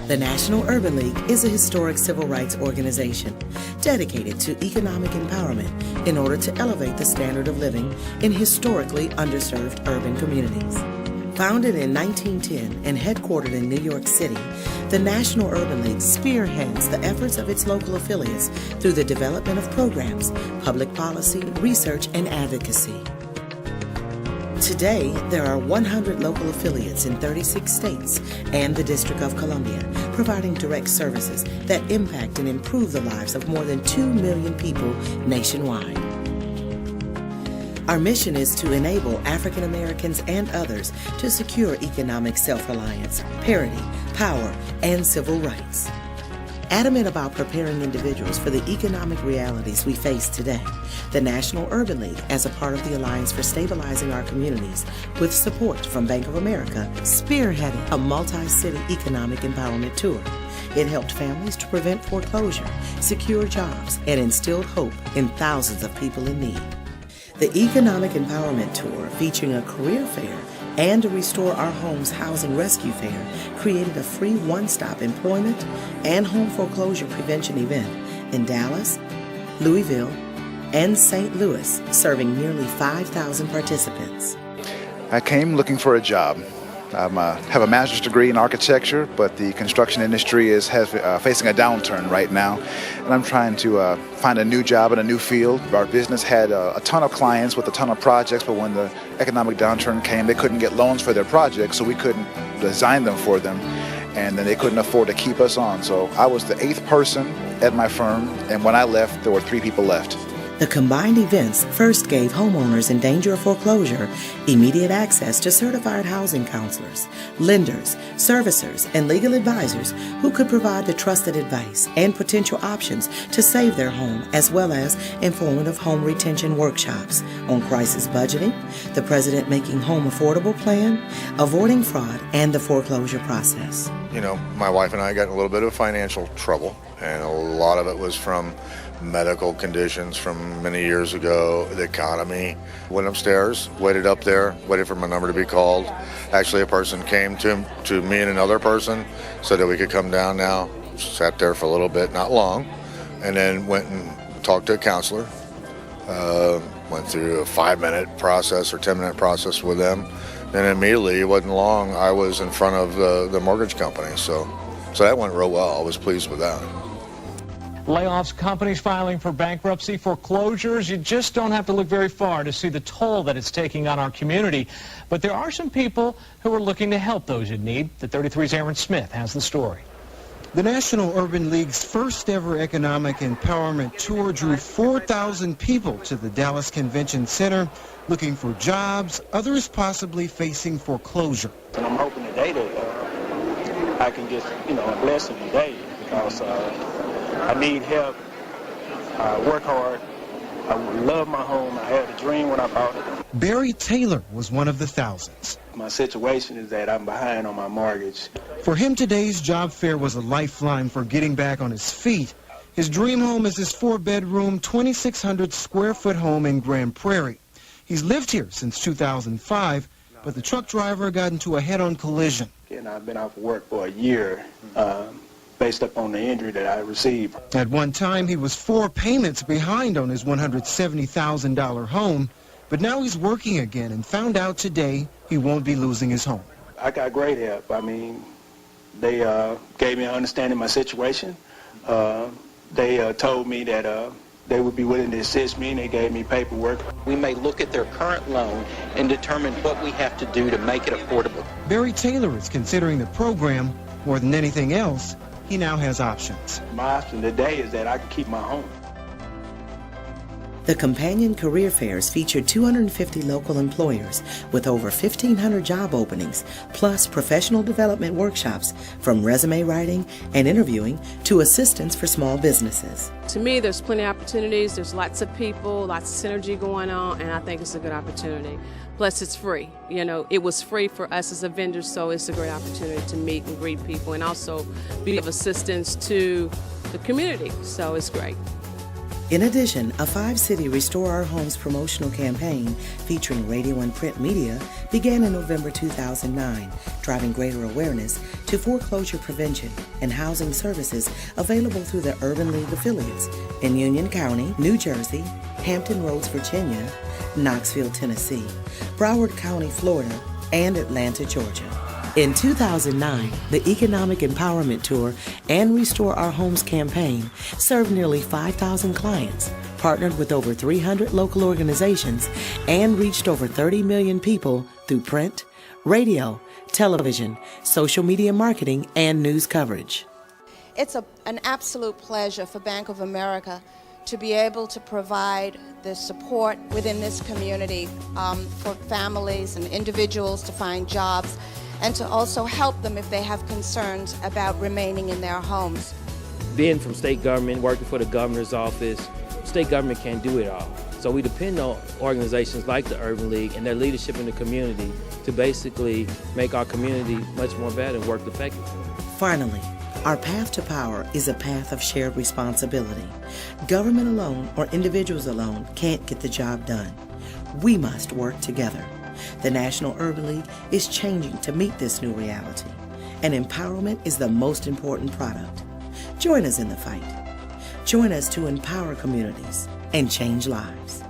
The National Urban League is a historic civil rights organization dedicated to economic empowerment in order to elevate the standard of living in historically underserved urban communities. Founded in 1910 and headquartered in New York City, the National Urban League spearheads the efforts of its local affiliates through the development of programs, public policy, research, and advocacy. Today, there are 100 local affiliates in 36 states and the District of Columbia, providing direct services that impact and improve the lives of more than 2 million people nationwide. Our mission is to enable African Americans and others to secure economic self-reliance, parity, power, and civil rights. Adamant about preparing individuals for the economic realities we face today, the National Urban League, as a part of the Alliance for Stabilizing Our Communities, with support from Bank of America, spearheaded a multi-city economic empowerment tour. It helped families to prevent foreclosure, secure jobs, and instilled hope in thousands of people in need. The Economic Empowerment Tour, featuring a career fair and a Restore Our Homes Housing Rescue Fair, created a free one-stop employment and home foreclosure prevention event in Dallas, Louisville, and St. Louis, serving nearly 5,000 participants. I came looking for a job. I have a master's degree in architecture, but the construction industry is facing a downturn right now, and I'm trying to find a new job in a new field. Our business had a ton of clients with a ton of projects, but when the economic downturn came, they couldn't get loans for their projects, so we couldn't design them for them, and then they couldn't afford to keep us on. So I was the 8th person at my firm, and when I left, there were 3 people left. The combined events first gave homeowners in danger of foreclosure immediate access to certified housing counselors, lenders, servicers, and legal advisors who could provide the trusted advice and potential options to save their home, as well as informative home retention workshops on crisis budgeting, the President Making Home Affordable Plan, avoiding fraud, and the foreclosure process. You know, my wife and I got in a little bit of financial trouble, and a lot of it was from medical conditions from many years ago, the economy. Went upstairs, waited up there, waited for my number to be called. Actually, a person came to me and another person, said that we could come down now. Sat there for a little bit, not long, and then went and talked to a counselor. Went through a 5-minute process or 10-minute process with them. Then immediately, it wasn't long, I was in front of the mortgage company. So that went real well. I was pleased with that. Layoffs, companies filing for bankruptcy, foreclosures. You just don't have to look very far to see the toll that it's taking on our community. But there are some people who are looking to help those in need. The 33's Aaron Smith has the story. The National Urban League's first ever economic empowerment tour drew 4,000 people to the Dallas Convention Center looking for jobs, others possibly facing foreclosure. And I'm hoping today that I can get, a blessing today, because I need help. I work hard. I love my home. I had a dream when I bought it. Barry Taylor was one of the thousands. My situation is that I'm behind on my mortgage. For him, today's job fair was a lifeline for getting back on his feet. His dream home is his 4-bedroom, 2,600 square foot home in Grand Prairie. He's lived here since 2005, but the truck driver got into a head-on collision. And I've been out of work for a year, based upon the injury that I received. At one time, he was 4 payments behind on his $170,000 home, but now he's working again and found out today he won't be losing his home. I got great help. I mean, they gave me an understanding of my situation. They told me that they would be willing to assist me, and they gave me paperwork. We may look at their current loan and determine what we have to do to make it affordable. Barry Taylor is considering the program. More than anything else, he now has options. My option today is that I can keep my home. The companion career fairs featured 250 local employers with over 1,500 job openings, plus professional development workshops from resume writing and interviewing to assistance for small businesses. To me, there's plenty of opportunities. There's lots of people, lots of synergy going on, and I think it's a good opportunity. Plus, it's free. It was free for us as a vendor, so it's a great opportunity to meet and greet people and also be of assistance to the community, so it's great. In addition, a 5-city Restore Our Homes promotional campaign featuring radio and print media began in November 2009, driving greater awareness to foreclosure prevention and housing services available through the Urban League affiliates in Union County, New Jersey, Hampton Roads, Virginia, Knoxville, Tennessee, Broward County, Florida, and Atlanta, Georgia. In 2009, the Economic Empowerment Tour and Restore Our Homes campaign served nearly 5,000 clients, partnered with over 300 local organizations, and reached over 30 million people through print, radio, television, social media marketing, and news coverage. It's an absolute pleasure for Bank of America to be able to provide the support within this community for families and individuals to find jobs, and to also help them if they have concerns about remaining in their homes. Being from state government, working for the governor's office, state government can't do it all. So we depend on organizations like the Urban League and their leadership in the community to basically make our community much more better and work effectively. Finally, our path to power is a path of shared responsibility. Government alone or individuals alone can't get the job done. We must work together. The National Urban League is changing to meet this new reality, and empowerment is the most important product. Join us in the fight. Join us to empower communities and change lives.